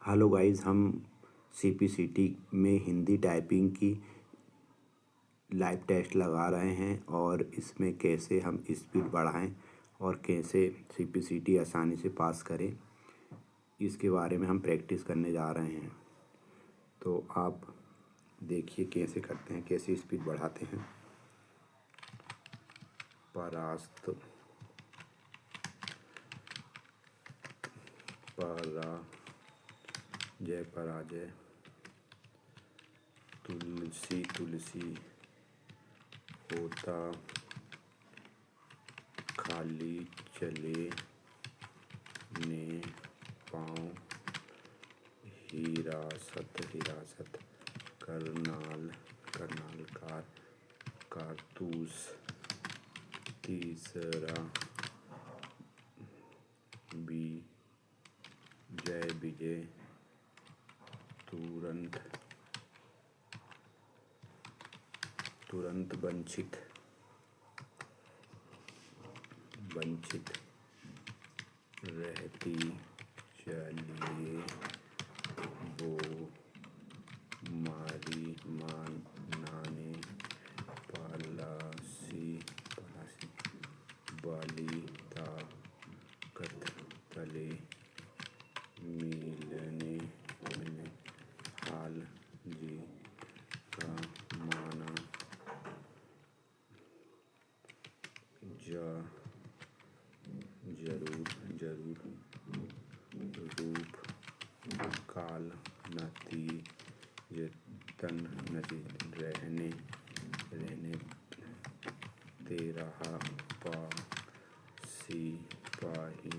Hello guys, हम CPCT में Hindi typing की लाइव टेस्ट लगा रहे हैं और इसमें कैसे हम स्पीड बढ़ाएं और कैसे सीपीसीटी आसानी से पास करें, इसके बारे में हम प्रैक्टिस करने जा रहे हैं। तो आप देखिए कैसे करते हैं, कैसे स्पीड बढ़ाते हैं। परास्त, पराजय, पराजय, तुलसी, तुलसी, होता, खाली, चले, ने, पाँव, हिरासत, हिरासत, करनाल, करनाल, कारतूस, तीसरा, विजय, विजय, तुरंत, तुरंत, वंचित, वंचित, रहती, चलिए, वो, मारी, मानाने, पलासी, पलासी, बाली, ताकत, तले, मिलने, मिलने, हाल, जी का, माना, जरूर, जरूर, रूप, काल, नतीजतन, रहने, रहने, तेरह, सिपाही,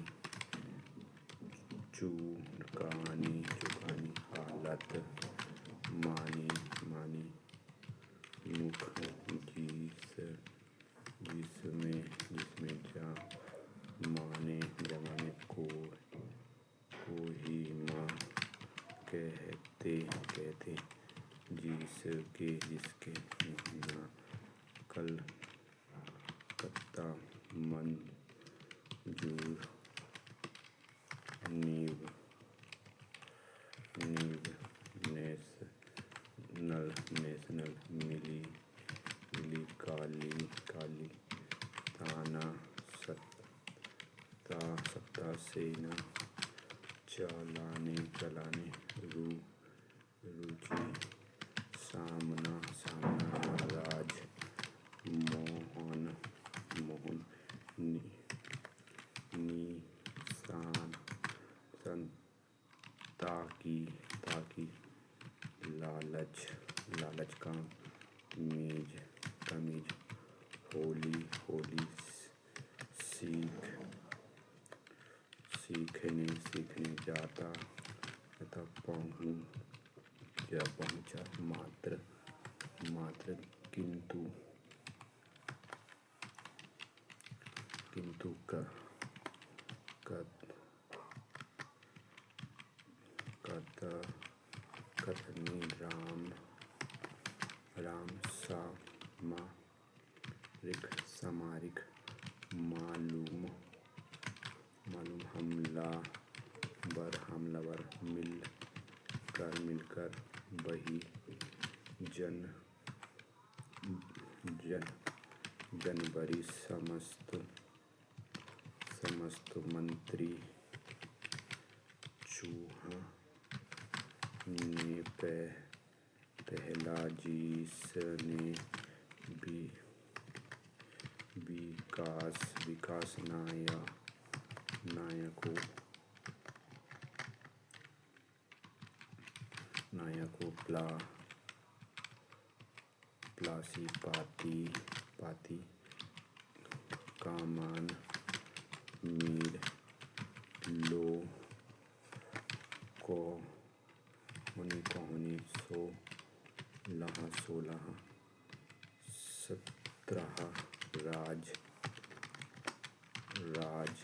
चुकानी, चुकानी, हालत, मानी, मानी, मुख, जिसमें, जिसमें, जा, माने, जमाने, कोहिमा, कहते, कहते, जिसके, जिसके, कलकत्ता, मंजूर, नींव, नींव, नेशनल, नेशनल, मिली, मिली, काली, काली, ताना, सत्ता, सत्ता, सेना, चलाने, चलाने, रुचि, सामना, सामना, राज, मोहन, मोहन, निशान, ताकी, ताकी, लालच, लालच, काम, मीज, कमीज, होली, होली, सीख, सीखने, सीखने, जाता, तथा, पहुँचा, पहुँचा, मात्र, मात्र, किंतु, किंतु, कथनी, राम, राम, सामरिक, सामरिक, मालूम, मालूम, हमलावर, हमलावर, मिलकर, मिलकर, बही, जनवरी, समस्त, समस्त, मंत्री, चूहा, ने, पहला, जिसने, विकास, विकास, नायको, नायको, प्लासी, पाती, पाती, कामान, मीर, लो, कोहनी, कोहनी, सोलह, सोलह, 17, राज, राज,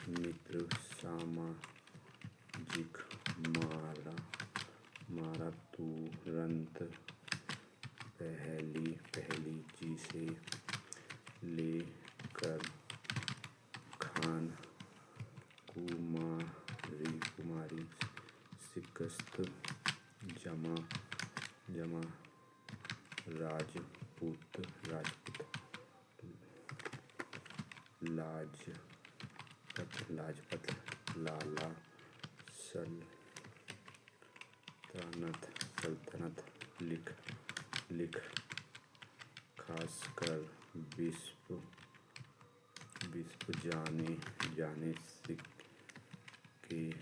मित्र, सामाजिक, मारा, मारा, तुरंत, पहली, पहली, जिसे लेकर, खान, कुमारी, कुमारी, जारी शिकस्त जमा जमा राजपूत लाजपत लाला सल्तनत लिख खासकर विश्व जाने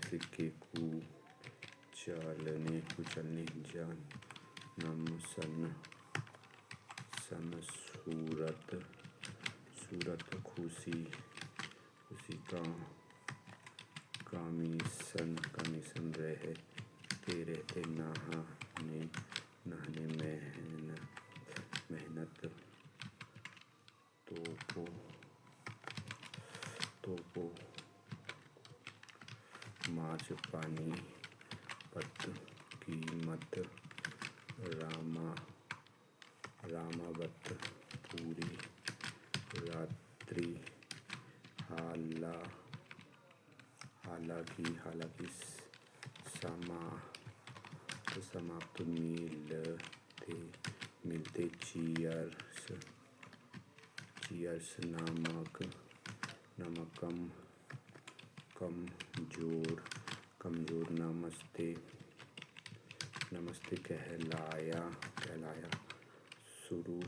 सिक्के कुचलने जन्म सन सूरत खुशी कमीशन रहते नहाने मेहनत तोपो माच पानी पत कीमत रामावत पूरी रात्रि हालांकि समाप्त मिलते चीयर्स नमक कमजोर नमस्ते कहलाया शुरू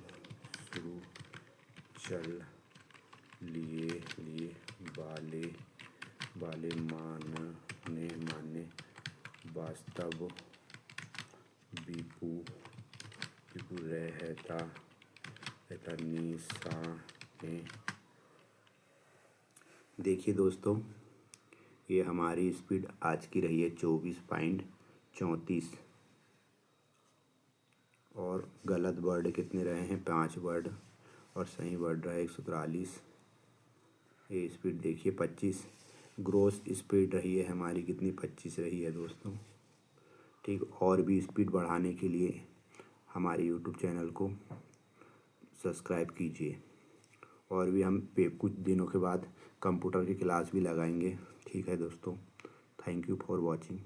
चल लिए वाले माने वास्तव विपु रहता निशाने। देखिए दोस्तों, ये हमारी स्पीड आज की रही है 24.34 और गलत वर्ड कितने रहे हैं 5 वर्ड और सही वर्ड रहा है 143। ये स्पीड देखिए 25 ग्रोस स्पीड रही है हमारी कितनी 25 रही है दोस्तों। ठीक, और भी स्पीड बढ़ाने के लिए हमारे यूट्यूब चैनल को सब्सक्राइब कीजिए और भी हम कुछ दिनों के बाद कंप्यूटर की क्लास भी लगाएंगे। ठीक है दोस्तों, थैंक यू फॉर वॉचिंग।